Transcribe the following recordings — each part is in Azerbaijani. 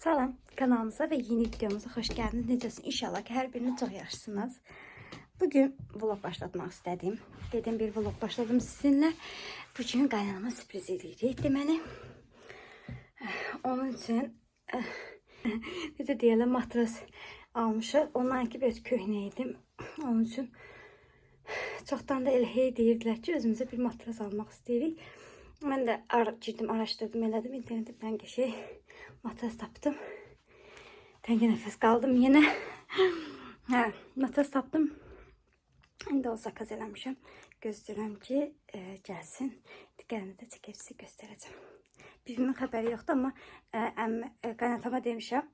Salam, kanalımıza ve yeni videomuza hoş geldiniz. Necəsiniz? İnşallah ki hər biriniz çox yaxşısınız. Bugün vlog başlatmaq istədim. Dedim bir vlog başladım sizinlə. Bugün qaynanama sürpriz edirik deməli. Onun üçün necə deyirlər, matras almışıq. Onlarınki biraz köhnə idim. Onun üçün çoxdan da elə hey deyirdilər ki, özümüzə bir matras almaq istəyirik. Mən də girdim, araşdırdım, elədim. İnternetdən şey matras tapdım. Təngə nəfəs qaldım yenə. Matras tapdım. İndi o zakaz eləmişəm. Gözləyirəm ki, gəlsin. Digərini də çəkərisi göstərəcəm. Bibimin xəbəri yoxdur, amma qaynatama demişəm.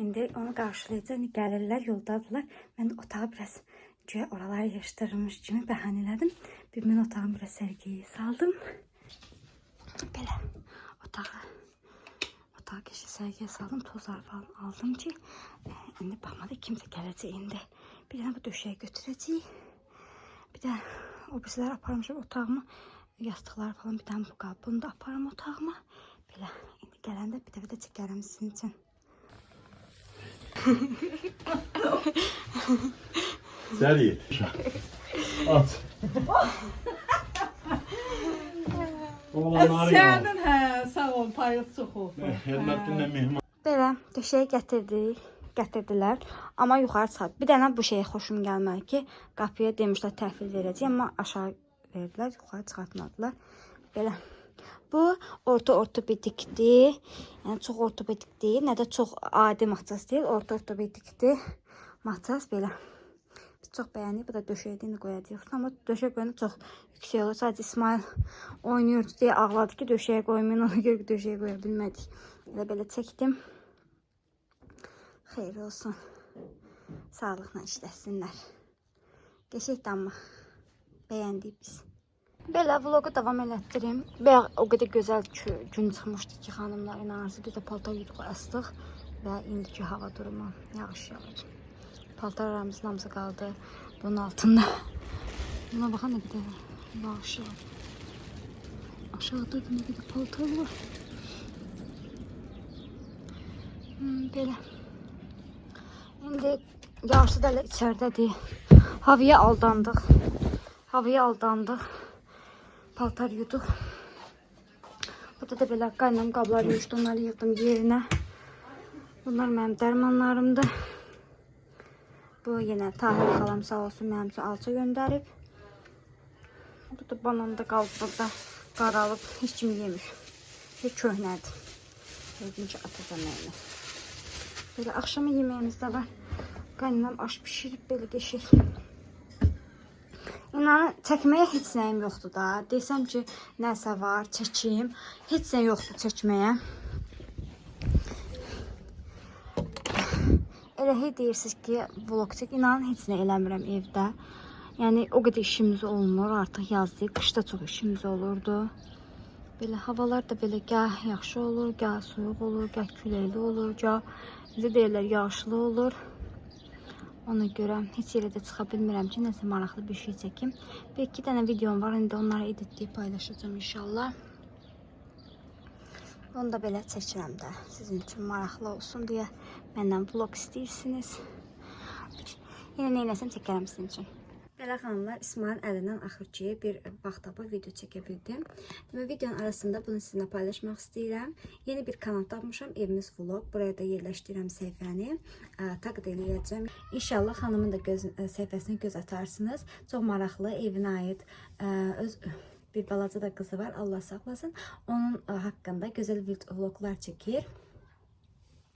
İndi onu qarşılayacaq. Gəlirlər, yoldadılar. Mən də otağı biraz güya oraları yığışdırılmış kimi bəhanə elədim. Bibimin otağını biraz sərgiyə saldım. Belə otağı keçi sərgiyə saldım. Tozlar falan aldım ki, indi baxmadı kimsə gələcək indi. Bir dənə bu döşəyə götürəcəyik. Bir də o bizlər aparmışım otağıma. Yastıqlar falan bir dənə bu qalıb. Bunu da aparım otağıma. Belə indi gələndə bir dəfə də çəkərəm sizin üçün. Səri. Aç. Oğlanları yağ. Sənin sağ ol, payız çox olsun. Hörmətli mehman. Belə döşəyə gətirdilər. Amma yuxarı çıxart. Bir dənə bu şeyə xoşum gəlmədi ki, qapıya demişlər təhvil verəcək, amma aşağı verdilər, yuxarı çıxartmadılar. Belə. Bu ortopedikdir. Yəni çox ortopedik deyil, nə də çox adi matras deyil, ortopedikdir. Matras belə. Biz çox bəyəndik. Bu da döşəyini qoyacağıq. Amma döşə qoyanda çox yüksək olur. Sadəcə İsmail oynayırdı deyə ağladı ki, döşəyə qoymayın. Ona görə döşəyə qoya bilmədik. Belə çəkdim. Xeyir olsun. Sağlıqla işləsinlər. Qəşəng dammaq. Bəyəndik biz. Belə vlogu davam elətdirim. Bayaq o qədər gözəl gün çıxmışdı ki, xanımlar inanırsınız. Biz də paltar yuduq, asdıq və indiki hava durumu yağış yağır. Paltar aramızın hamısı qaldı bunun altında. Buna baxın nə qədər yağış yağır. Aşağıda da nə qədər paltar var. Belə. İndi yağışı da içərdədir. Havaya aldandıq. Paltar yuduq. Burada da belə qaynam qablar yığışdı. Onları yığdım yerinə. Bunlar mənim dərmanlarımdır. Bu yenə Tahir xalam sağ olsun mənim üçün alça göndərib. Bu da banan da qalıb burada qaralıb. Heç kim yemir. Bir köhnədir. Özüm ki atacam yəni. Belə axşama yeməyimiz də var. Qaynam aş pişirib belə qəşəng. İnanın çəkməyə heç nəyim yoxdur da. Desəm ki nəsə var çəkim. Heç nə yoxdur çəkməyə. Elə hey deyirsiniz ki, vlog çək. İnanın heç nə eləmirəm evdə. Yəni o qədər işimiz olmur. Artıq yazdır. Qışda çox işimiz olurdu. Belə havalar da belə gah yaxşı olur, gah soyuq olur, gah küləkli olur, gah necə deyirlər, yağışlı olur. Ona görə heç yerə də çıxa bilmirəm ki, nəsə maraqlı bir şey çəkim. Bir iki dənə videom var, indi onları editləyib paylaşacağım inşallah. Onu da belə çəkirəm də sizin üçün maraqlı olsun deyə məndən vlog istəyirsiniz. Yenə neynəsəm çəkərəm sizin üçün. Belə xanımlar, İsmail əlindən axır ki, bir vaxt tapıb video çəkə bildim. Videonun arasında bunu sizinlə paylaşmaq istəyirəm. Yeni bir kanal tapmışam, evimiz vlog. Buraya da yerləşdirirəm səhifəni. Taqd eləyəcəm. İnşallah xanımın da səhifəsinə göz atarsınız. Çox maraqlı, evinə aid bir balaca da qızı var. Allah saxlasın. Onun haqqında gözəl vloglar çəkir.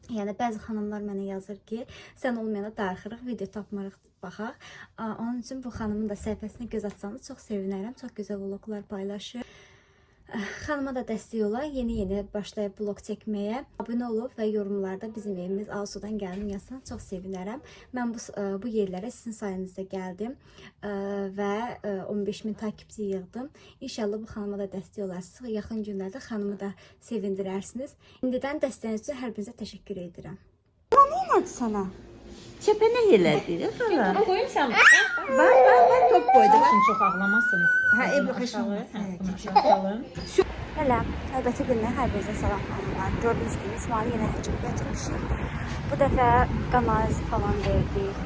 Yəni bəzi xanımlar mənə yazır ki, sən olmayana darıxırıq, video tapmarıq, baxaq. Onun üçün bu xanımın da səhifəsinə göz atsanız çox sevinərəm. Çox gözəl vloglar paylaşır. Xanıma da dəstək ola, yeni başlayıb vlog çəkməyə. Abunə olub və yorumlarda bizim evimiz Ağsudan gəldim yazsanız çox sevinərəm. Mən bu yerlərə sizin sayənizdə gəldim və 15.000 takipçi yığdım. İnşallah bu xanıma da dəstək olarsınız. Yaxın günlərdə xanımı da sevindirərsiniz. İndidən dəstəyiniz üçün hər birinizə təşəkkür edirəm. Nə elədi sənə? Çəpənə elədi. Top koyayım sen. Bax, top qoydu. Şimdi çok ağlamasın. Hə, ev xəşəli. Aşağı. Belə, əlbəttə günlər hər birinizə salam xanımlar. xanımlar, gördüyünüz kimi İsmail yenə həkimi gətirmişik. Bu dəfə qan analizi falan verdik.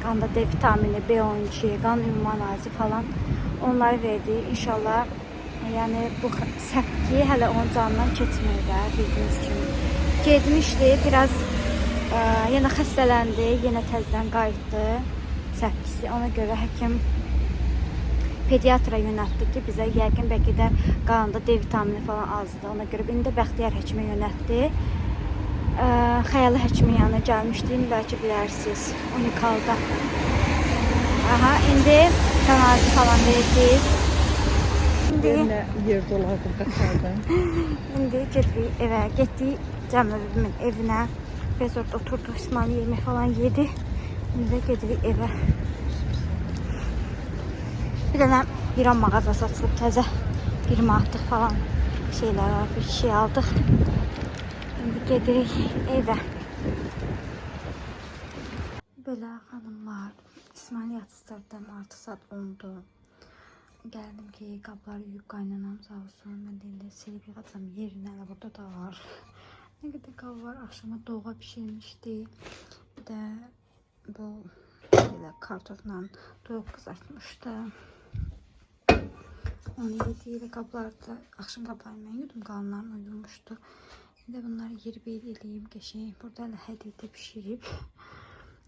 Qanda D vitamini, B12, qan ümumi analizi falan onları verdik. İnşallah yəni bu səpki hələ onun canından keçmir də, bildiyiniz kimi. Getmişdi, biraz yenə xəstələndi, yenə təzədən qayıtdı səpkisi. Ona görə həkim pediatra yönəltdi ki, bizə yəqin bəlkə də qanında D vitamini falan azdır. Ona görə indi Bəxtiyar həkimə yönəltdi. Xəyali həkimin yanına gəlmişdim, bəlkə bilərsiniz, Unikalda. Aha, indi kanalizi falan verdik. Yerine yer dolardım kaçardım. İndi getdik evə, getdik Cəmləvimin evinə. Biz orada oturduq, İsmail yemək falan yedi. İndi də gedirik evə. Bir dənə İran mağazası açılıb təzə 1 manatlıq falan şeylər var, bir şey aldıq. İndi gedirik evə. Belə xanımlar, İsmail yatışdırdım, artıq saat 10'dur. Gəldim ki, qabları yuyub qaynanam sağ olsun. Mən də indi silib yığacam yerinə, burada da var. Nə qədər qab var, axşama doğğa pişirmişdi. Bir də bu belə kartofla toyuq qızartmışdı. Onu yedik, qablarda, axşam qablarını mən yudum, qalanlarını uyumuşdu. İndi bunları yerib eləyim, qəşəng. Burada hələ hədiyyə pişirib.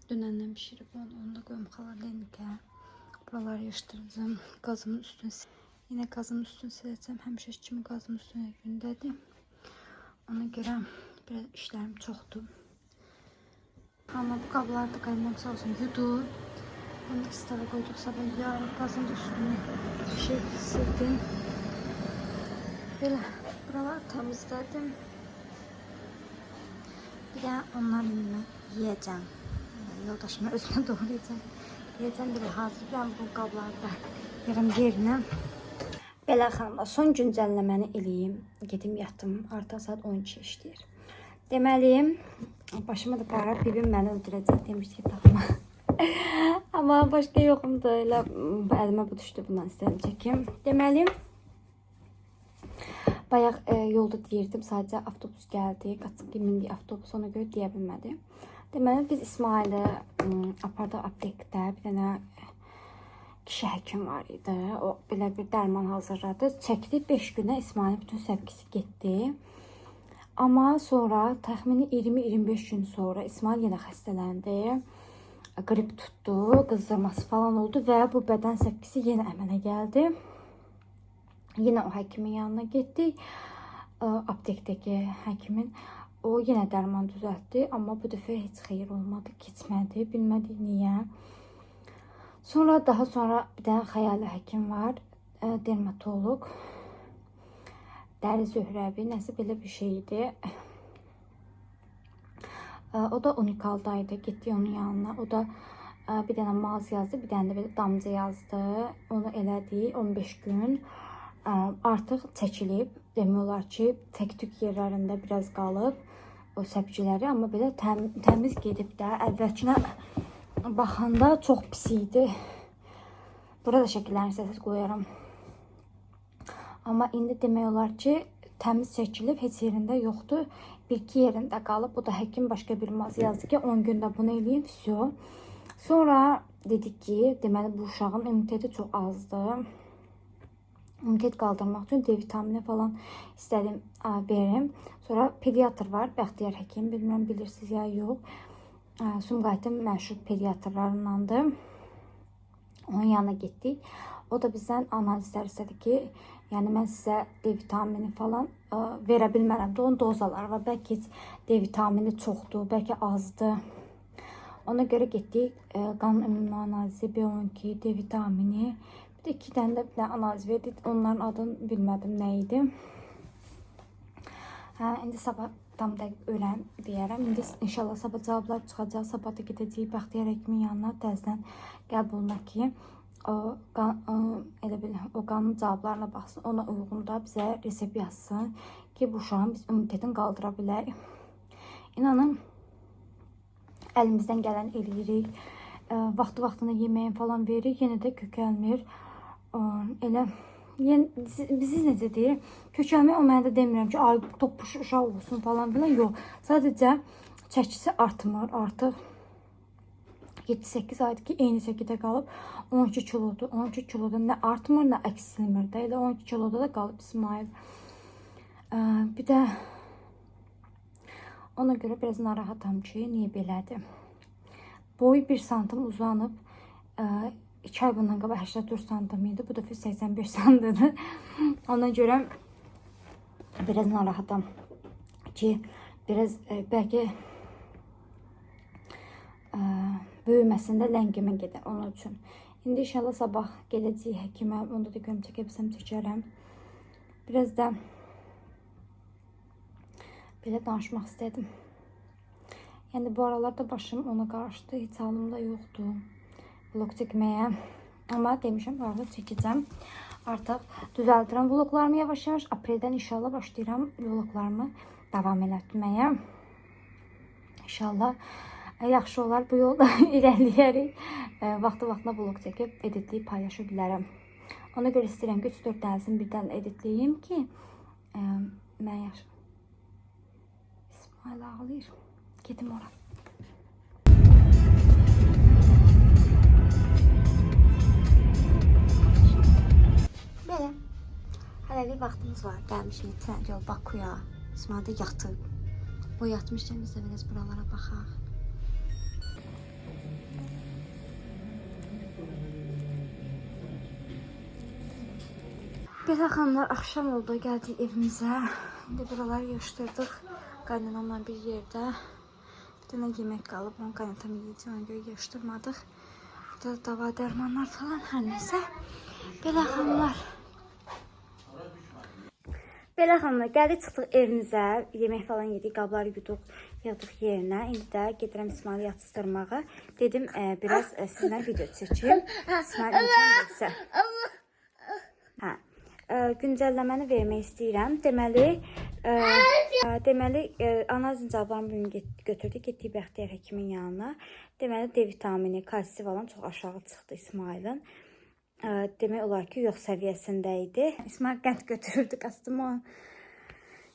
Dünəndən pişirib onu da qoyum xaladenikə. Buraları yığışdıracağım. Qazımın üstünü yine qazımın üstünü siləcəm. Həmişə kimi qazımın üstünə gündədir. Ona görə biraz işlərim çoxdur. Amma bu qabları da qaynanam sağ olsun yudu. Bunu da istara qoyduq sabah yarın qazımın üstünü sildim. Belə buraları təmizlədim. Bir də onları yiyəcəm. Yoldaşıma özümə doğrayacağım. Yiyəcəm belə hazırlayacağım bu qabları da yığım yerinə. Belə xanımlar, son güncəlləməni eləyim. Gedim yatım. Artıq saat 12 işləyir. Deməli, başıma da qara bibim məni öldürəcək demiş ki, taxma. Amma başqa yoxumdur. Elə əlimə bu düşdü, bundan istəyirəm çəkim. Deməli, bayaq yolda deyirdim, sadəcə avtobus gəldi. Qaçıq mindik avtobus, ona görə deyə bilmədi. Deməli, biz İsmail'i apardıq aptekdə. Bir dənə kişi həkim var idi. O belə bir dərman hazırladı. Çəkdi 5 günə İsmail'in bütün səpkisi getdi. Amma sonra təxmini 20-25 gün sonra İsmail yenə xəstələndi. Qrip tutdu, qızdırması falan oldu və bu bədən səpkisi yenə əmələ gəldi. Yenə o həkimin yanına getdik. Aptekdəki həkimin. O yenə dərman düzəltdi, amma bu dəfə heç xeyir olmadı, keçmədi, bilmədik niyə. Daha sonra bir dənə xəyali həkim var, dermatolog, dəri Zöhrəvi, nəsə belə bir şey idi. O da Unikaldaydı, getdik onun yanına. O da bir dənə mağaz yazdı, bir dənə də belə damcı yazdı. Onu elədik 15 gün. Artıq çəkilib, demiyorlar ki, tək-tük yerlərində biraz qalıb o səpkiləri, amma belə təmiz gedib də. Əvvəlkinə baxanda çox pis idi. Burada şəkillərini səsiz qoyaram. Amma indi demək olar ki, təmiz çəkilib, heç yerində yoxdur. 1-2 yerində qalıb. O da həkim başqa bir mağaza yazdı ki, 10 gündə bunu eləyin, vəsiyo. Sonra dedik ki, deməli bu uşağın immuniteti çox azdır. İmmunitet qaldırmaq üçün D vitamini falan istədim verim. Sonra pediatr var, Bəxtiyar həkim, bilmirəm bilirsiniz ya yox. Sumqayıtın məşhur pediatrlarındandır. Onun yanına getdik. O da bizdən analizlər istədi ki, yəni mən sizə D vitamini falan verə bilmərəm. Onun dozaları var. Bəlkə D vitamini çoxdur, bəlkə azdır. Ona görə getdik. Qan ümumi analizi, B12, D vitamini. Bir de 2 dənə də bir analiz verdik. Onların adını bilmədim nə idi. İndi sabah tam dəqiq öyrən deyərəm. İndi inşallah sabah cavablar çıxacaq. Sabah da gedəcəyik Bəxtiyar həkimin yanına təzədən qəbuluna ki, elə bil o qanın cavablarına baxsın. Ona uyğun da bizə resept yazsın ki, bu uşağın biz immunitetini qaldıra bilək. İnanın, əlimizdən gələn eləyirik. Vaxtı-vaxtında yeməyin falan veririk. Yenə də kökəlmir. Elə Siz necə deyir? Kökəlmək o mənə də demirəm ki, ay topuş uşaq olsun falan filan. Yox. Sadəcə çəkisi artmır. Artıq 7-8 aydır ki, eyni çəkidə qalıb. 12 kilodur. 12 kiloda nə artmır, nə əksilmir də. Elə 12 kiloda da qalıb İsmail. Bir də ona görə biraz narahatam ki, niyə belədir? Boyu 1 santim uzanıb. 2 ay bundan qabaq 84 santim idi. Bu dəfə 85 santimdir. Ona görə biraz narahatam ki, biraz bəlkə böyüməsində ləngimə gedər onun üçün. İndi inşallah sabah gedəcəyik həkimə. Onda da görüm çəkə bilsəm çəkərəm. Biraz da belə danışmaq istədim. Yəni bu aralarda başım ona qarışdı. Heç halımda yoxdur vlog çəkməyə. Amma demişəm, artıq çəkəcəm. Artıq düzəldirəm vloglarımı yavaş-yavaş. Apreldən inşallah başlayıram vloglarımı davam etməyə. İnşallah yaxşı olar, bu yolda irəliyərik. Vaxtı-vaxtına vlog çəkib, editləyib paylaşa bilərəm. Ona görə istəyirəm ki, 3-4 dənəsini birdən editləyim ki, mən yaxşı. İsmail ağlayır. Gedim ora. Belə. Hələlik vaxtımız var. Gəlmişik Trendyol Bakuya. İsmail də yatıb. O yatmışken biz de biraz buralara baxaq. Belə xanımlar, axşam oldu, gəldik evimizə. İndi buraları yığışdırdıq. Qaynanamla bir yerdə. Bir dənə yemək qalıb, onu qaynatam yiyəcək, ona görə yığışdırmadıq. Burada dava dərmanlar falan, hər nəsə. Belə xanımlar. Belə xanımlar, gəldik çıxdıq evimizə, yemək falan yedik, qabları yuduq, yığdıq yerinə. İndi də gedirəm İsmail'i yatıstırmağa. Dedim, biraz sizinlə video çəkeyim. İsmail imkan versə. Güncəlləməni vermək istəyirəm. Deməli, analizin cavablarını bugün götürdük, getdik Bəxtiyar həkimin yanına. Deməli, D vitamini, kalsi falan çox aşağı çıxdı İsmail'in. Demək olar ki, yox səviyyəsində idi. İsmail qənd götürürdü qastımın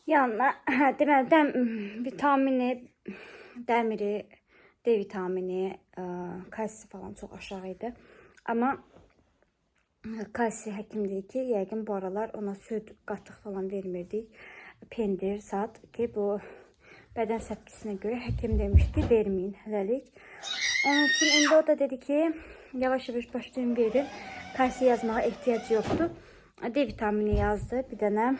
yanına. Deməli, vitamini, dəmiri, D vitamini, kalsi falan çox aşağı idi. Amma kalsi həkim deyir ki, yəqin bu aralar ona süd, qatıq falan vermirdik. Pendir, sad ki, bu bədən səpkisinə görə həkim demişdi, verməyin hələlik. Onun üçün indi o da dedi ki, yavaş-yavaş başlayın verin. Kalsi yazmağa ehtiyac yoxdur. D vitamini yazdı bir dənə.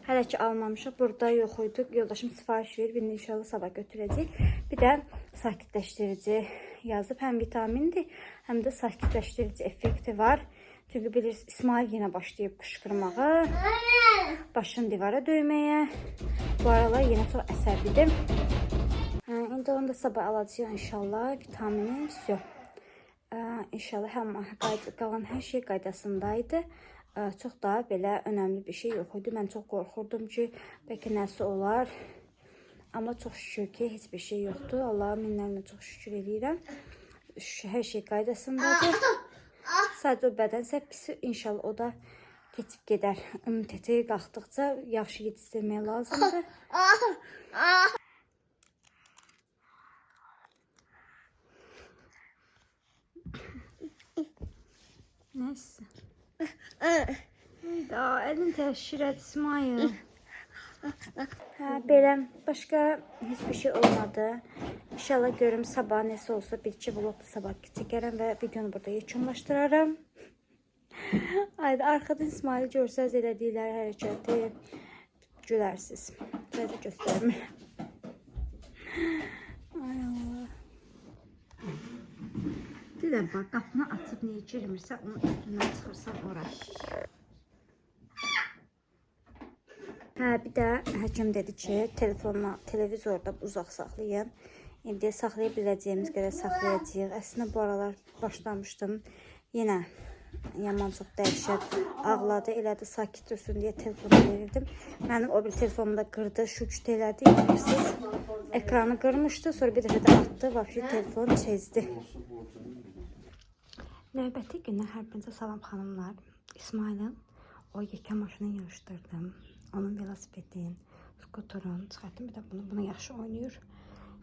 Hələ ki almamışıq. Burada yox idi. Yoldaşım sifariş verib. İndi inşallah sabah götürəcək. Bir də sakitləşdirici yazıb. Həm vitamindir, həm də sakitləşdirici effekti var. Çünki bilirsiniz, İsmail yenə başlayıb qışqırmağa. Başını divara döyməyə. Bu aralar yenə çox əsəbidir. İndi onu da sabah alacağıq inşallah. Vitamini, все. İnşallah qalan hər şey qaydasındaydı. Çox da belə önəmli bir şey yox idi. Mən çox qorxurdum ki, bəlkə nəsə olar. Amma çox şükür ki, heç bir şey yoxdur. Allah'a minlərlə çox şükür edirəm. Hər şey qaydasındadır. Sadəcə o bədən səpkisi, inşallah o da keçib gedər. İmmuniteti qalxdıqca yaxşı yetişdirmək lazımdır. Neyse. Elin təşkir et İsmail. Belə başqa heç bir şey olmadı. İnşallah görüm sabah nəsə olsa bir-iki vlog sabah çəkərəm və videonu burada yekunlaşdıraram. Haydi arxadan İsmail'i görsəz elədikləri hərəkəti gülərsiniz. Sadəcə göstərmirəm. Ay Allah. Dilən bax, qapını açıb niyə girmirsə, onun üstündən çıxırsan ora. Bir də həkim dedi ki, telefonla, televizorda uzaq saxlayın. İndi saxlaya biləcəyimiz qədər saxlayacağıq. Əslində bu aralar başlamışdım. Yenə yaman çox dəhşət ağladı. Elədi sakit dursun deyə telefonu verirdim. Mənim o bir telefonumda qırdı, şükür elədi. Bilirsiniz, ekranı qırmışdı. Sonra bir dəfə də atdı. Vəbşi telefon çezdi. Növbəti günə hər birinizə salam xanımlar. İsmail'in o yekə maşını yığışdırdım. Onun velosipedin, skuterun çıxartdım. Bir də bunu yaxşı oynayır.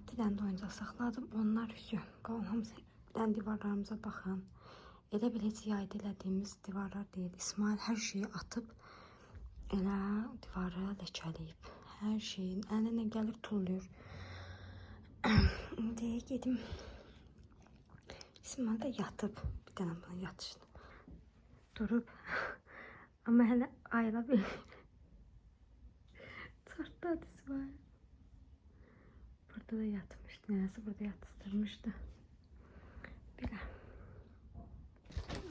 Bir dənə də oyuncaq saxladım. Onlar üzü. Qalan hamısı divarlarımıza baxın. Elə bil heç yayda elədiyimiz divarlar deyil. İsmail hər şeyi atıb elə divarı ləkələyib. Hər şeyin əlinə gəlir tullayır. İndi gedim. İsmail də yatıb. Bir dənə buna yatışdı. Durub. Amma hələ ayıla bilir. Çıxartdadı İsmail. Burada da yatmışdı. Nəyəsə burada yatışdırmışdı. Belə.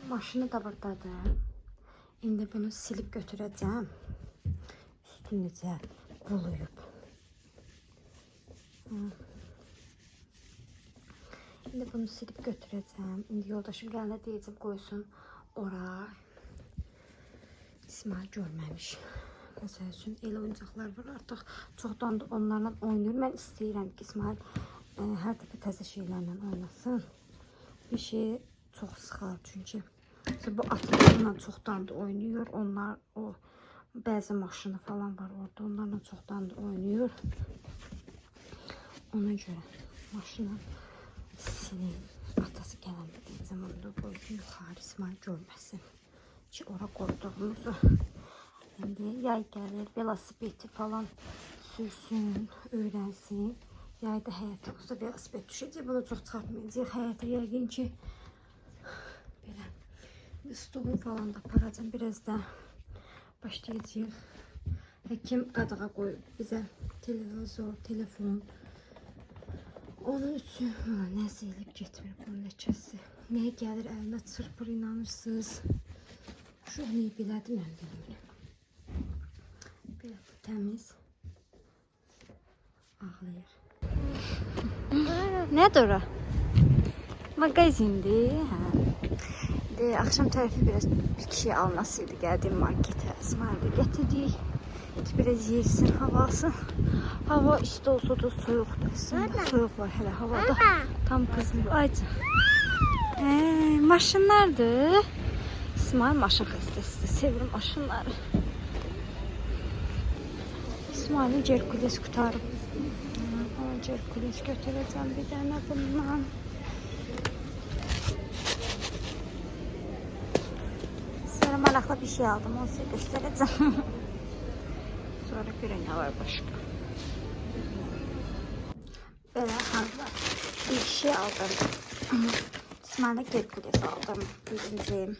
Maşını da buradadır. İndi bunu silib götürəcəm. Üstü necə quluyub. İndi bunu silib götürəcəm. İndi yoldaşım gələ deyəcəm qoysun ora. İsmail görməmiş. Məsəl üçün elə oyuncaqlar var artıq. Çoxdan da onlarla oynayır. Mən istəyirəm ki İsmail hər dəfə təzə şeylərlə oynasın. Bir şey çox sıxar çünki. Bu atlarla çoxdan da oynayır. Onlar o bəzi maşını falan var orada. Onlarla çoxdan da oynayır. Ona görə maşını silin. Atası gələndə deyəcəm onu da qoysun yuxarı İsmail görməsin. Ki ora qoyduğumuzu. İndi yay gəlir, velosipedi falan sürsün, öyrənsin. Yayda həyətə olsa velosiped düşəcək. Bunu çox çıxartmayacaq. Həyətə yəqin ki belə stulun falan da aparacam. Biraz da başlayacaq. Həkim qadağa qoyub bizə televizor, telefon. Onun üçün nəsə elib getmir bunun ləkəsi. Nəyə gəlir əlinə çırpır, inanırsınız. Şu nəyi belədir mən bilmirəm. Belə bu təmiz. Ağlayır. Nədir ora? Magazindir. Akşam tərəfi biraz bir şey almasıydı. Gəldim marketə. İsmail'de getirdik. Biraz yersin, havası. Hava işte olsa da soğukdur aslında. Soğuk var hele havada. Tam kızım. Ayca. Maşınlardır. İsmail maşın xəstəsidir. Sevirim maşınları. İsmail'in Cerkules qutarıb. Ona Cerkules götürəcəm bir dənə bundan. Sonra maraqlı bir şey aldım. Onu size göstereceğim. Sonra görün ne var başka. Böyle hanımlar bir şey aldım. İsmail'e Cerkules aldım. Birinci.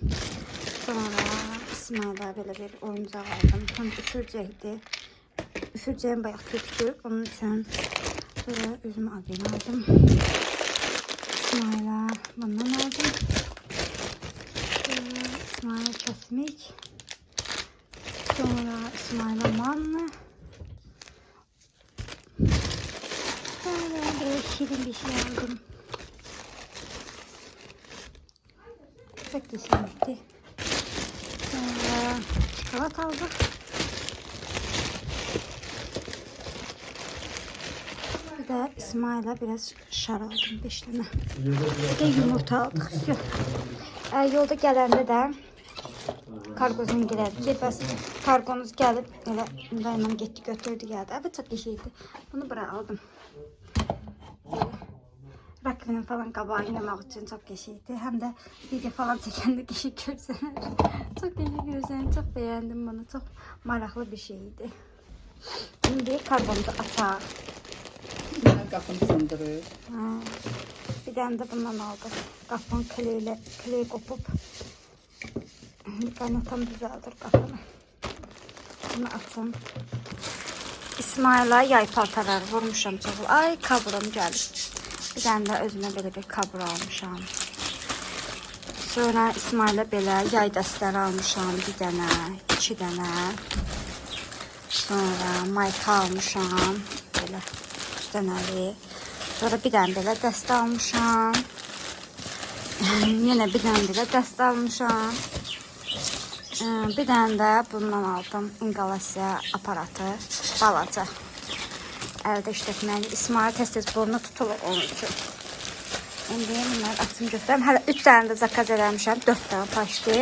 Sonra İsmail'e böyle bir oyuncaq aldım. Tam üfürcəkdi. Üfürcəyim bayaq tökdü. Onun için böyle üzümü adını aldım. İsmail'e bundan aldım. İsmail'e kesmek. Sonra İsmail'e manlı. Böyle şirin bir şey aldım. Çok güzeldi. Sonra çikolata aldık. Bir de İsmail'e biraz şar aldım 5 tane. Bir de yumurta aldık. Yolda gələndə də kargozun girərdik. Bəs kargonuz gəlib elə dayımla getdi götürdü gəldi. Evet çok qəşəngdir. Bunu bura aldım. Rakvinin falan qabağını yemək üçün çox qəşəngdir. Həm də video falan çəkəndə qəşəng görsənir. Çox qəşəng görsənir. Çox bəyəndim bunu. Çox maraqlı bir şeydi. İndi kargonu da açaq. Qapını sındırır. Bir dənə də bundan aldım. Qapının kleyi qopup qaynatam düzəldir qapını. Bunu açım. İsmail'a yay paltarları vurmuşam çox. Ay kaburam gəlib. Bir dənə də özümə belə bir kabur almışam. Sonra İsmail'a belə yay dəstləri almışam. Bir dənə, 2 dənə. Sonra mayka almışam. Belə 3 dənəli. Sonra bir dənə belə dəstə almışam. Yine bir dənə belə dəstə almışam. Bir dənə də bundan aldım. İnqalasiya aparatı. Balaca. Əldə işlətməli. İsmail tez-tez burnu tutulur onun üçün. İndi bunları açım göstərim. Hələ 3 dənə də zakaz eləmişəm. 4 dənə paşdı.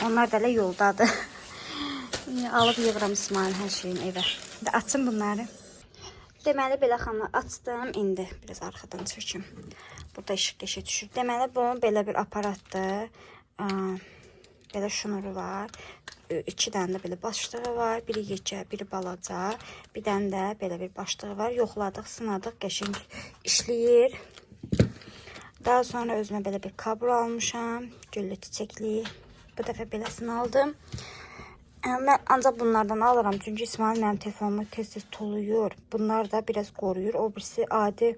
Onlar da elə yoldadır. Alıb yığıram İsmail hər şeyin evə. İndi açım bunları. Deməli belə xanımlar açdım. İndi biraz arxadan çəkim. Burada işıq qəşə düşür. Deməli bu belə bir aparatdır. Belə şunuru var. 2 dənə də belə başlığı var. Biri yekə, biri balaca. Bir dənə də belə bir başlığı var. Yoxladıq, sınadıq, qəşəng işləyir. Daha sonra özümə belə bir kabur almışam. Güllü çiçəkli. Bu dəfə beləsini aldım. Mən ancaq bunlardan alıram. Çünki İsmail mənim telefonumu tez-tez tuluyur. Bunlar da biraz qoruyur. O birisi adi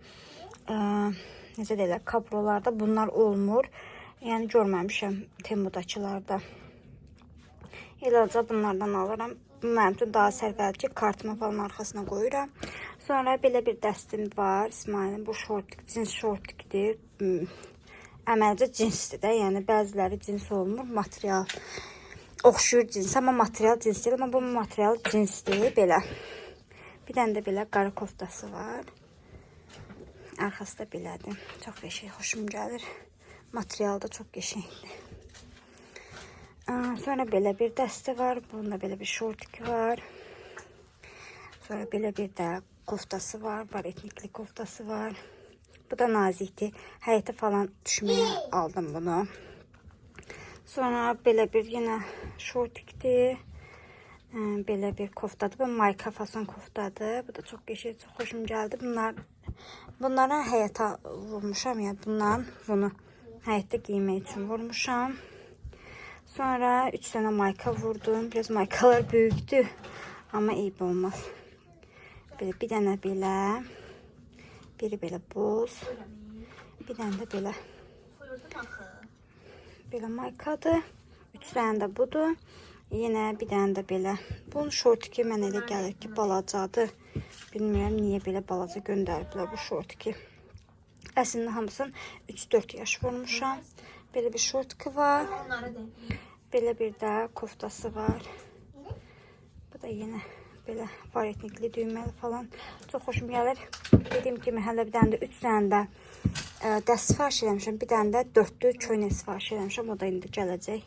necə deyirlər, kabrolarda bunlar olmur. Yəni görməmişəm Temudakılarda. Eləcə bunlardan alıram. Bu mənim üçün daha sərfəlidir ki, kartımı falan arxasına qoyuram. Sonra belə bir dəstim var. İsmailin bu şortlik, cins şortlikdir. Əməlcə cinsdir də. Yəni bəziləri cins olmur. Material oxşuyur cins. Amma material cins deyil. Amma bu material cinsdir. Belə. Bir dənə də belə qara koftası var. Arxası da belədir. Çox qəşəng, xoşum gəlir. Material da çox qəşəngdir. Sonra belə bir dəsti var. Bunda belə bir şortiki var. Sonra belə bir də koftası var. Var etnikli koftası var. Bu da nazikdir. Həyətə falan düşməyə aldım bunu. Sonra belə bir yenə şortikdir. Belə bir koftadır. Bu mayka fason koftadır. Bu da çox qəşəng, çox xoşum gəldi. Bunlara həyətə vurmuşam ya. Bundan bunu həyətdə giymək üçün vurmuşam. Sonra 3 dənə mayka vurdum. Biraz maykalar böyükdür. Amma eyb olmaz. Belə bir dənə belə. Biri belə boz. Bir dənə də belə. Belə maykadır. 3 dənə də budur. Yenə bir dənə də belə. Bunun şortiki mən elə gəlir ki, balacadır. Bilmirəm niyə belə balaca göndəriblər bu şortiki. Əslində hamısını 3-4 yaş vurmuşam. Belə bir şortiki var. Belə bir də koftası var. Bu da yenə belə var etnikli düyməli falan. Çox xoşum gəlir. Dediyim kimi hələ bir dənə də 3 dənə də dəst sifariş eləmişəm. Bir dənə də 4-lü köynə sifariş eləmişəm. O da indi gələcək.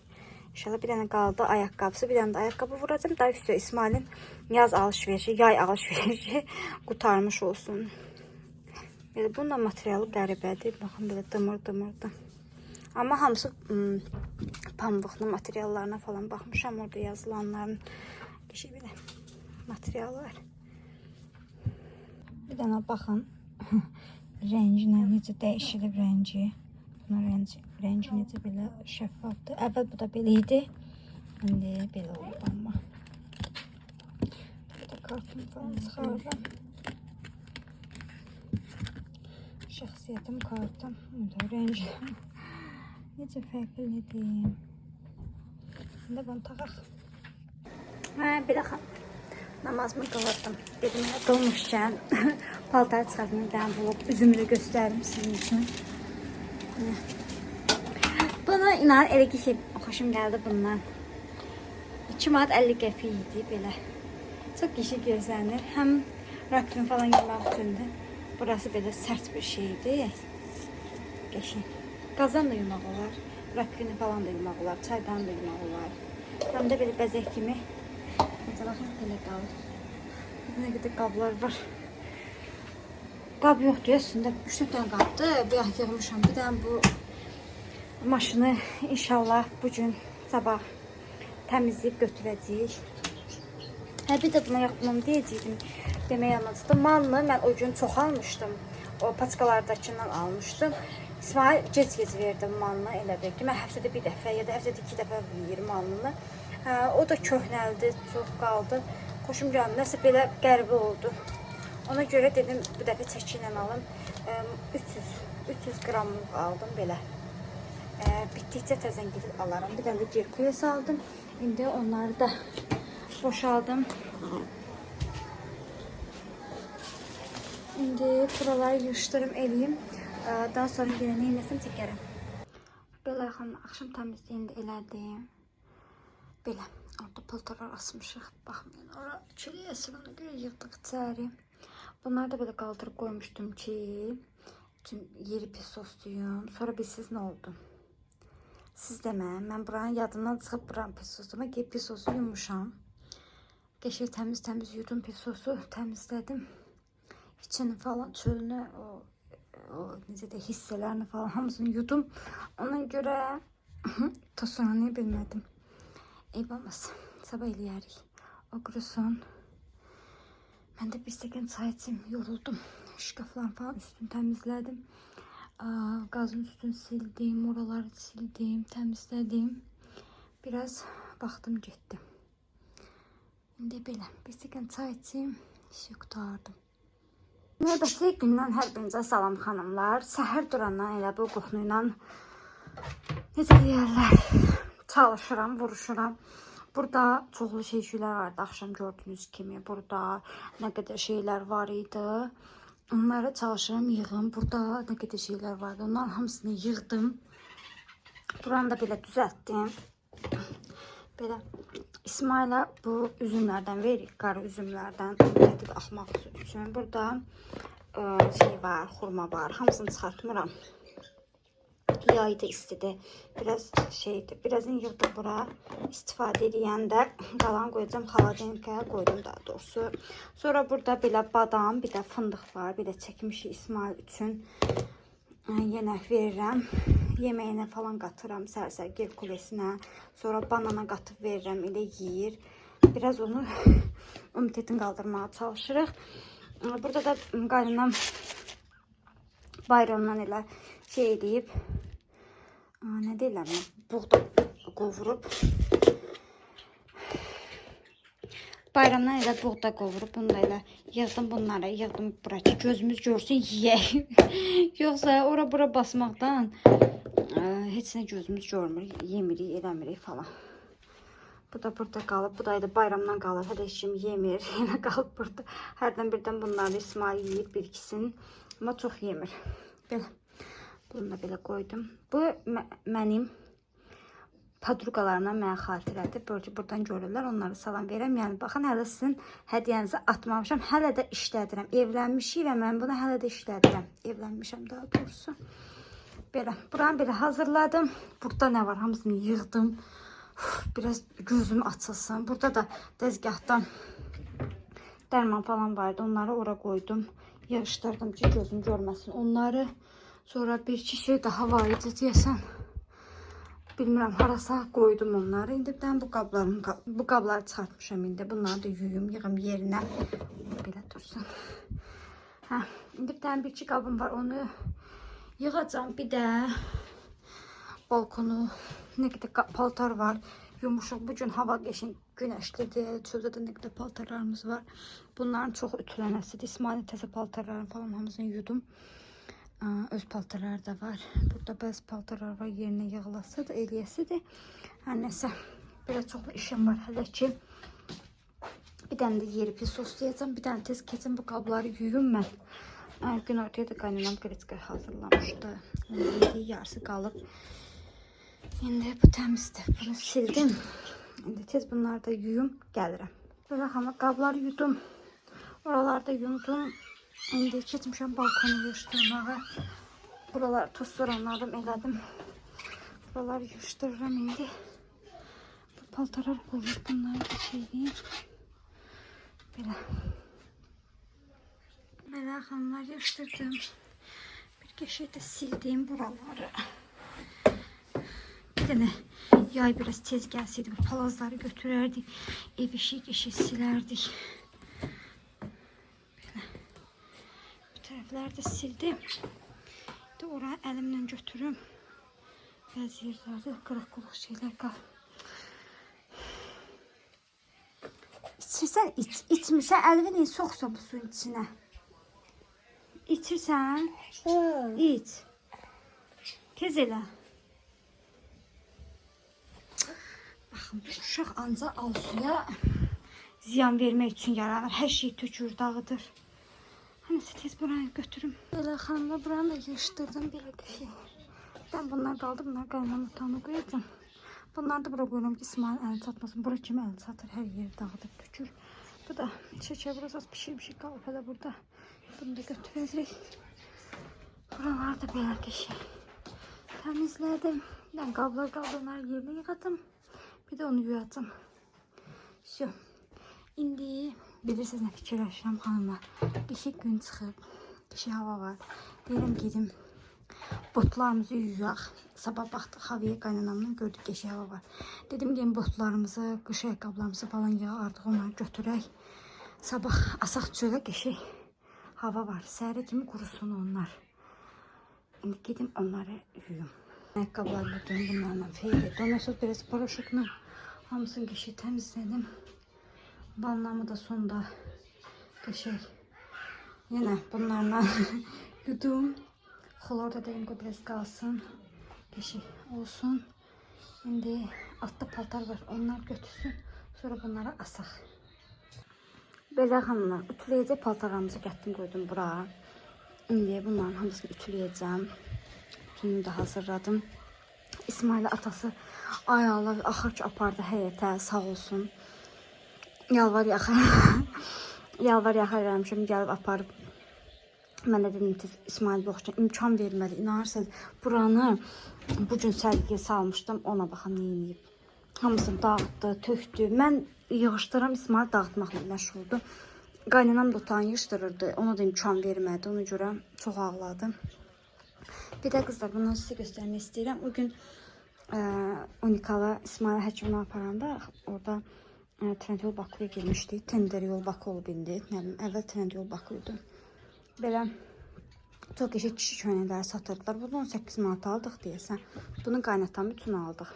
İnşallah bir dənə qaldı ayaqqabısı. Bir dənə də ayaqqabı vuracağım. Daha üstü İsmailin yaz alış-verişi, yay alış-verişi qutarmış olsun. Belə bunun da materialı qəribədir. Baxın belə dımır-dımırdır. Amma hamısı pambıqlı materiallarına falan baxmışam. Orada yazılanların bir belə materialı var. Bir dənə baxın. Rənginə necə dəyişilib rəngi. Bunun rəngi necə belə şəffafdır. Əvvəl bu da belə idi. İndi belə oldu amma. Bir də kartımı falan çıxarıram. Şəxsiyyətim kartım. Rəngi necə fərqlidir. İndi bunu taxaq. Belə xanım. Namazımı qılırdım. Dedim, qılmışkən paltarı çıxardım. Bir dənə bulub üzümü də göstərim sizin üçün. Bunu inan elə ki, xoşum gəldi bundan. 2 manat 50 qəpik idi belə. Çox qəşəng görsənir. Həm rakını falan yemək üçündür. Burası belə sərt bir şeydir. Qəşəng. Qazan da yumaq olar. Rakını falan da yumaq olar. Çaydan da yumaq olar. Həm də belə bəzək kimi. Baxın, belə qalır. Nə qədər qablar var. Qab yoxdur ya, üstündə 3 dənə qabdır. Bu yax yığmışam. Bir dənə bu maşını inşallah bugün sabah təmizləyib götürəcəyik. Bir də buna yaxınım deyəcəkdim. Demək anladım. Manlı mən o gün çox almışdım. O paçkalardakından almışdım. İsmail gec-gec verdim manlı elə bir ki. Mən həftədə bir dəfə ya da həftədə 2 dəfə yeyirəm manlını. O da köhnəldi, çox qaldı. Xoşum gəldi. Nəsə belə qəribə oldu. Ona görə dedim bu dəfə çəki ilə alım. 300 qramlıq aldım belə. Bitdikcə təzən gedib alaram. Bir dənə də Gerkules aldım. İndi onları da boşaldım. İndi buraları yığışdırım eləyim. Daha sonra yenə neynəsəm çəkərəm. Belə xanım, axşam təmizliyini də elədim. Belə, orada paltarlar asmışıq. Baxmayın, ora çiliyəsi, ona görə yığdıq içəri. Bunları da belə qaldırıb qoymuşdum ki, bütün yeri pis sosluyum. Sonra bilsiz nə oldu? Siz demə, mən buranın yadımdan çıxıb buranın pis sosuma ki, pis sosu yumuşam. Qəşəng təmiz yudum pis sosu, təmizlədim. İçini falan, çölünü, o necə də hissələrini falan hamısını yudum. Ona görə tosunanı bilmədim. Eyb olmaz, sabah eləyərik. O qurusun. Mən də bir stəkan çay içim, yoruldum. Şkafların falan üstünü təmizlədim. Qazın üstünü sildim, oraları sildim, təmizlədim. Biraz vaxtım getdi. İndi belə bir stəkan çay içim, işi qutardım. Növbəti gündən hər birinizə salam xanımlar. Səhər durandan elə bu qoxunuyla necə deyərlər, çalışıram, vuruşuram. Burada çoxlu şeylər vardı, axşam gördüyünüz kimi. Burada nə qədər şeylər var idi. Onları çalışıram yığım. Burada nə qədər şeylər vardı. Onların hamısını yığdım. Buranı da belə düzəltdim. Belə İsmail'e bu üzümlərdən veririk, qara üzümlərdən üretib axmaq üçün. Burada şey var, xurma var. Hamısını çıxartmıram. Yaydı istidir. Biraz şeydir. Birazını yığdım bura. İstifadə edəndə qalan qoyacağım. Xaladenkaya qoydum daha doğrusu. Sonra burada belə badam, bir də fındıq var. Bir də çəkmişik İsmail üçün. Yenə verirəm. Yeməyinə falan qatıram, sər-sər Herkulesinə. Sonra banana qatıb verirəm, elə yeyir. Biraz onu immunitetini qaldırmağa çalışırıq. Burada da qaynanam bayramdan elə şey edib, nə deyirlər, buğda qovurub. Bayramdan elə buğda qovurub, bunu da elə yığdım bunları, yığdım bura ki, gözümüz görsün, yeyək. Yoxsa ora-bura basmaqdan heç nə gözümüz görmür, yemirik, eləmirik falan. Bu da burada qalıb, bu da elə bayramdan qalır, hələ heç kim yemir, yenə qalıb burada. Hərdən birdən bunları İsmail yeyir, bir ikisini, amma çox yemir. Belə, bunu da belə qoydum. Bu mənim padruqalarımdan mənə xatirədir. Böyləcə buradan görürlər, onları salam verəm. Yəni, baxın, hələ sizin hədiyənizi atmamışam, hələ də işlədirəm. Evlənmişik və mən bunu hələ də işlədirəm. Evlənmişəm daha doğrusu. Belə, buranı belə hazırladım. Burada nə var? Hamısını yığdım. Biraz gözüm açılsın. Burada da dəzgahdan dərman falan vardı. Onları ora qoydum. Yığışdırdım ki, gözüm görməsin onları. Sonra bir iki şey daha var idi deyəsən. Bilmirəm, harasa qoydum onları. İndi ben bu qabları çıxartmışam indi. Bunları da yuyum, yığım yerinə. Belə dursun. Hə, indi bir iki qabım var. Onu yığacağım. Bir də balkonu, nə qədər paltar var. Yumuşaq. Bugün hava qəşəng günəşlidir. Çöldə də nə qədər paltarlarımız var. Bunların çox ütülənəsidir. İsmail'in təzə paltarlarını falan hamısını yudum. Öz paltarları da var. Burada bəzi paltarlar var, yerinə yığılasıdır, eləyəsidir. Hər nəsə, belə çoxlu işim var hələ ki. Bir dənə də yeri pis soslayacağım. Bir dənə tez keçin bu qabları yuyum mən. Gün ortaya da qaynanam qreçka hazırlamışdı. Yarısı qalıb. İndi bu təmizdir. Bunu sildim. İndi tez bunları da yuyum, gəlirəm. Belə xana qabları yudum. Oralarda yudum. İndi keçmişəm balkonu yığışdırmağa. Buraları tozsoranladım, elədim. Buraları yığışdırıram indi. Bu paltarlar qoyur, bunları da şeyləyim. Belə. Belə xanımlar yığışdırdım. Bir qəşəng də sildim buraları. Bir dənə yay biraz tez gəlsəydi, bu palazları götürərdik. Ev eşik silərdik. Tərəfləri də sildim. Oraya əlimlə götürüm. Bəzi yerlərdə qırıq-qırıq şeylər qalır. İçirsən, içmirsən, əlini soxsa bu suyun içinə. İçirsən, iç. Tez elə. Baxın, bu uşaq ancaq al suya ziyan vermək üçün yaranır. Hər şey tökür, dağıdır. Neyse tez buraya götürüm. Böyle xanımla buranı da yığışdırdım. Belə qəşəng. Ben bunları da aldım. Bunları qaynanam otağına qoyacağım. Bunları da buraya qoyuram ki İsmail əli çatmasın. Bura kimi əli çatır. Hər yeri dağıdır, tökür. Bu da şeker biraz az pişirmişik qalıb hələ burada. Bunu da götürəcək. Buralarda belə qəşəng təmizlədim. Yəni qablar yerinə yığadım. Bir də onu yuyacağım. Şu. İndi bilirsiniz nə fikirləşirəm xanımlar. Qəşəng gün çıxıb, qəşəng hava var. Deyirəm gedim botlarımızı yuyaq. Sabah baxdıq havaya, qaynanamla gördük qəşəng hava var. Dedim gəlin botlarımızı, qış ayaqqabılarımızı falan yığaq, artıq onları götürək. Sabah asaq çölə, qəşəng hava var. Səhərə kimi qurusun onlar. İndi gedim onları yuyum. Ayaqqabılarla dönüm bunlarla feyli. Ondan sonra biraz paraşutla hamısını qəşəng təmizlədim. Ballarımı da sonda qəşəng yenə bunlarla yudum. Xolor da dedim ki biraz qalsın. Qəşəng olsun. İndi altda paltar var. Onlar götürsün. Sonra bunları asaq. Belə xanımlar, ütüləyəcək paltarlarımızı gətirdim qoydum bura. İndi bunların hamısını ütüləyəcəm. Bütününü də hazırladım. İsmail'in atası ay Allah axır ki apardı həyətə, sağ olsun. Yalvar yaxar eləmişim, gəlib aparıb. Mən də dedim ki İsmail boğuşca imkan vermədi. İnanırsınız buranı bu gün sərgiyə salmışdım, ona baxın nə edib. Hamısını dağıtdı, tökdü. Mən yığışdıram, İsmail dağıtmaqla məşğuldu. Qaynanam da otağını yığışdırırdı, ona da imkan vermədi. Ona görə çox ağladım. Bir də qızlar, bundan sizə göstərmək istəyirəm. O gün Unikala İsmail həkimini aparanda orada Trendyol Bakıya girmişdik. Tender yol Bakı olub indi. Nə bilim, əvvəl Trendyol Bakı idi. Belə çox qəşəng kişi köynəkləri satırdılar. Bunu 18 manat aldıq deyəsən. Bunu qaynatan bütün aldıq.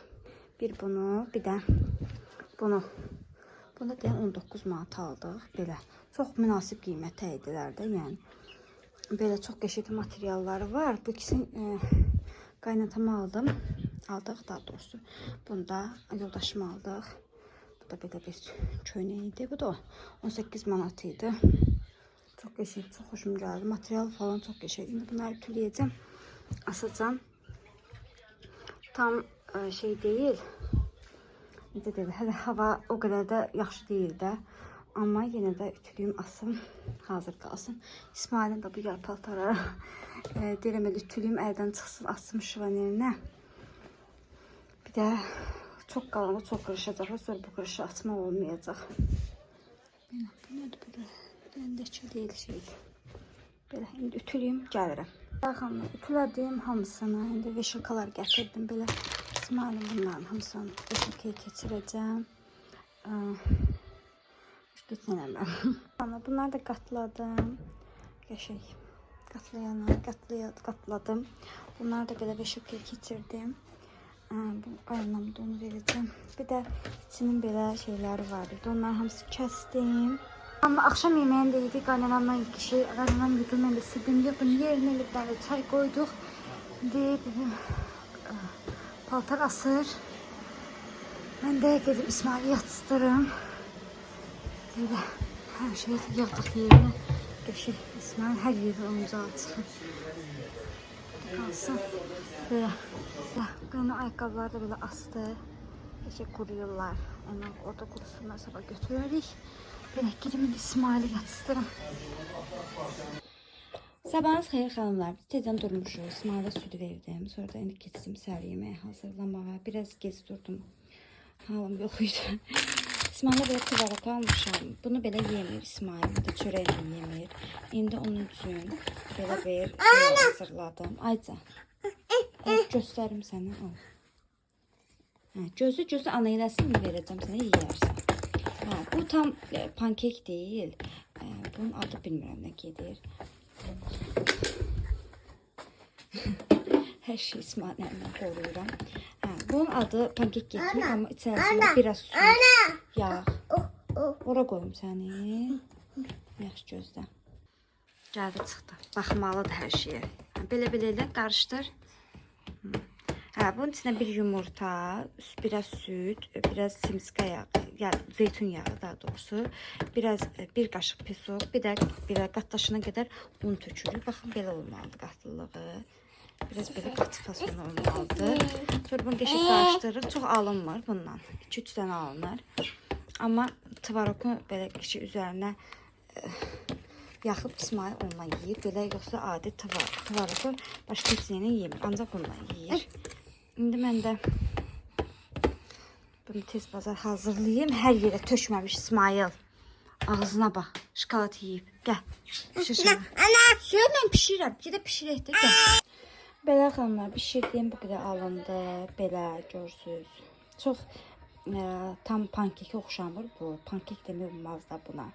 Bir bunu, bir də bunu. Bunu deyən 19 manat aldıq. Belə çox münasib qiymətə idilər də, yəni. Belə çox qəşəng materialları var. Bu ikisini qaynatama aldım. Aldıq daha doğrusu. Bunu da yoldaşıma aldıq. Bu da belə bir köynək idi. Bu da 18 manat idi. Çok qəşəng, çok hoşum gəldi. Material falan çok qəşəng. İndi bunları ütüləyəcəm, asacağım. Tam şey deyil. Necə deyil, hələ hava o qədər də yaxşı deyil də. Amma yenə də ütülüyüm, asım, hazır qalsın. İsmail'in də bu yağ paltarları deyirəm elə ütülüyüm, əldən çıxsın, asım şivanerinə. Bir də çox qalanı çox qırışacaq. Sonra bu qırışı açmaq olmayacaq. Bu nədir bu da? Öndəki deyil şeydir. Belə indi ütülüyüm, gəlirəm. Baxın, ütülədim hamısını. İndi veşilkalar gətirdim. Belə İsmail'in bunların hamısını veşilkaya keçirəcəm. Geçənəməm. Bunları da qatladım. Qəşəng. Qatladım. Bunları da belə veşilkaya keçirdim. Bu qaynamda onu verəcəm. Bir də içinin belə şeyləri var idi. Onların hamısı kəsdim. Ama akşam yemeğinde yedik, qaynanamla kişi, qaynanam yudu, mən də sildim, yığdım, yerine bir tane çay koyduk. Dedim, paltar asır. Mən də dedim, İsmail'i yatıştırım. Böyle her şeyi yığdıq yerine. Qəşəng İsmail hər yeri omuza çıxır. Qalsın. Böyle, qaynanam ayaqqabıları da böyle astı. Qəşəng quruyurlar. Onlar orada qurusunlar, sabah götürərik. Belə gidim İsmail'i yatıştırım. Sabahınız xeyir xanımlar. Tezdən durmuşuq. İsmail'e süt verdim. Sonra da indi keçdim səhər yeməyi hazırlamağa. Biraz gec durdum. Halım yox idi. İsmail'e belə tüvərək almışam. Bunu belə yemir İsmail. Bir də çörəklə yemir. İndi onun üçün belə bir şey hazırladım. Ayca. Göstərim sənə. Gözü ana eləsin verəcəm sənə, yeyərsən. Bu tam pankek değil. Bunun adı bilmirəm nə gedir. Hər şey İsmail'lə qoruyuram. Bunun adı pankek getmir, amma içərisində biraz su, yağ. Ora qoyum səni. Yaxşı gözlə. Gəldi çıxdı. Baxmalıdır hər şeyə. Belə elə qarışdır. Bunun içine bir yumurta, biraz süt, biraz simska yağı, yani zeytin yağı daha doğrusu, bir kaşık pisok, bir de qatlaşına kadar un tökülür. Baxın belə olmalıdır qatlılığı. Biraz belə qatı fason olmalıdır. Sonra bunu qəşəng qarışdırırıq. Çox alınmır bundan. 2-3 dənə alınır. Amma tvarokun belə qəşəng üzərinə Yaxıb İsmail onunla yeyir. Belə yoxsa adi tvaroqu başqa heç nəylə yemir. Ancaq onunla yeyir. İndi mən də bunu tez bazar hazırlayayım. Hər yerə tökməmiş İsmail. Ağzına bax. Şokolad yeyib. Gəl. Şişir. Ana, mən pişirəm. Gedə pişirək də gəl. Belə xanımlar, pişirdiyim bu qədər alındı. Belə görsünüz. Çox tam pankekə oxşamır bu. Pankek demək olmaz da buna.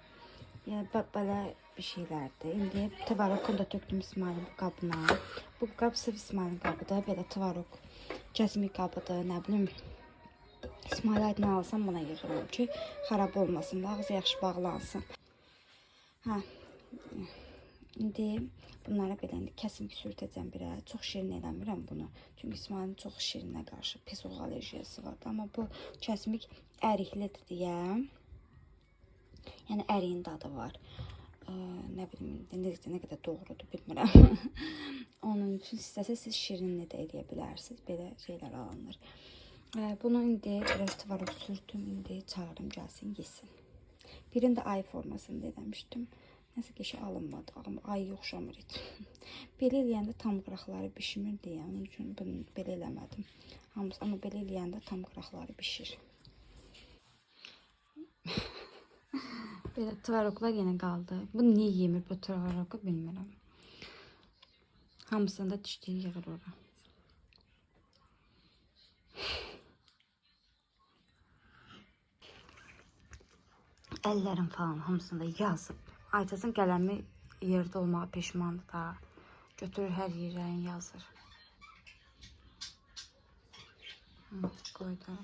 Yəni belə bir şeylərdir. İndi tvaroqunu da tökdüm İsmailin bu qabına. Bu qab sırf İsmailin qabıdır. Belə tvaroq cəzmi qabıdır. Nə bilim. İsmail adını alsam buna yığıram ki, xarab olmasın da, ağzı yaxşı bağlansın. Hə. İndi bunlara belə kəsim sürtəcəm birə. Çox şirin eləmirəm bunu. Çünki İsmailin çox şirinə qarşı pis oğ allergiyası var. Amma bu kəsmik əriklidir deyə. Yəni əriyin dadı var. Nə bilim, nə qədər doğrudur bilmirəm. Onun üçün istəsəz siz şirinli də eləyə bilərsiniz. Belə şeylər alınır. Bunu indi biraz tvaroq sürtüm. İndi çağırım gəlsin, yesin. Birində ay formasında eləmişdim. Nəsə ki şey alınmadı. Amma ay yoxşamır heç. Belə eləyəndə tam qıraqları bişmir deyə. Onun üçün bunu belə eləmədim. Amma belə eləyəndə tam qıraqları bişir. Belə tvaroqlar yenə qaldı. Bu niyə yemir bu tvaroqu bilmirəm. Hamısını da dişliyi yığır ora. Əllərim falan hamısını da yazıb. Aytazın qələmi yerdə olmağa peşmandır da. Götürür hər yerlərini yazır. Qoydu.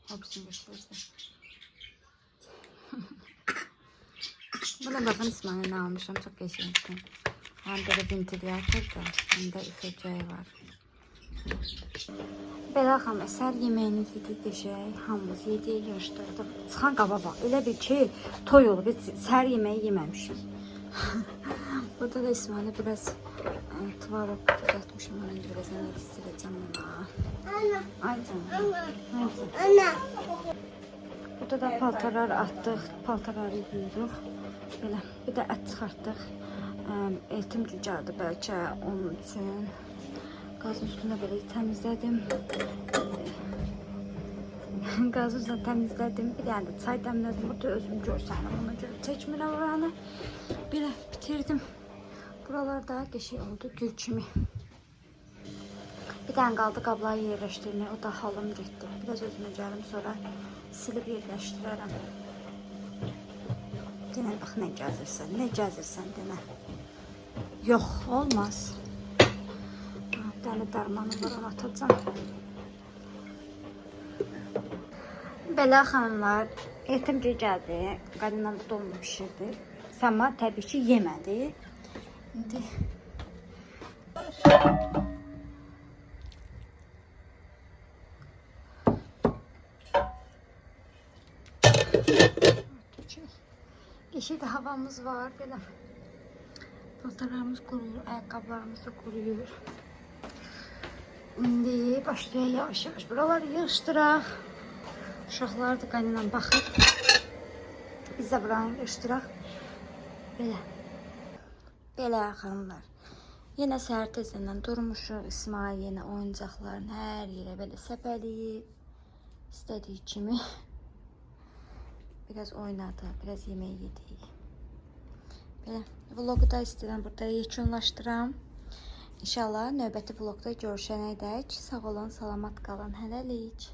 Hepsini götürür. Buna baxın İsmail'e nə almışam. Çox qəşəngdir. Həm belə ventilatordur. Həm də üfürcəyi var. Belə xam, əsər yeməyiniz yedik deşək. Hamımız yedik, yaşdırdıq. Çıxan qaba bax. Elə bir ki, toy olub. Səhər yeməyi yeməmişim. Burada da İsmail'e biraz tvaroq düzəltmişim. Ona biraz nə istirəcəm ona. Ay canım. Ana. Burada da paltarlar atdıq. Paltarları yuyduk. Belə bir də ət çıxartdıq. Etim cücərdi bəlkə onun üçün. Qazın üstünə belə təmizlədim. Qazı üstünə təmizlədim. Bir dənə də çay dəmlədim. Burada özüm görsənəm. Ona görə çəkmirəm oranı. Belə bitirdim. Buralar da qəşəng oldu gül kimi. Bir dənə qaldı qabları yerləşdirmək. O da halım getdi. Biraz özümə gəlim sonra silib yerləşdirərəm. Denə bax nə gəzirsən. Nə gəzirsən denə. Yox, olmaz. Dəli dərmanı var, onu atacağım. Belə xanımlar, etim gəldi. Qadınlar da dolma pişirdi. Səma təbii ki yemədi. İndi yeşil de havamız var belə. Paltarlarımız kuruyur, ayakkabılarımız da kuruyur. İndi başlayaq yavaş-yavaş buraları yığışdıraq. Uşaqlar da qaynana baxır. Biz də buranı yığışdıraq. Belə. Belə xanımlar. Yenə səhər tezdən durmuşuq. İsmail yenə oyuncaqlarını hər yerə belə səpələyib. İstədiyi kimi. Biraz oynadı, biraz yemək yedik. Belə. Vlogu da istəyirəm burada yekunlaşdıram. İnşallah növbəti vlogda görüşənədək sağ olun, salamat qalın. Hələlik.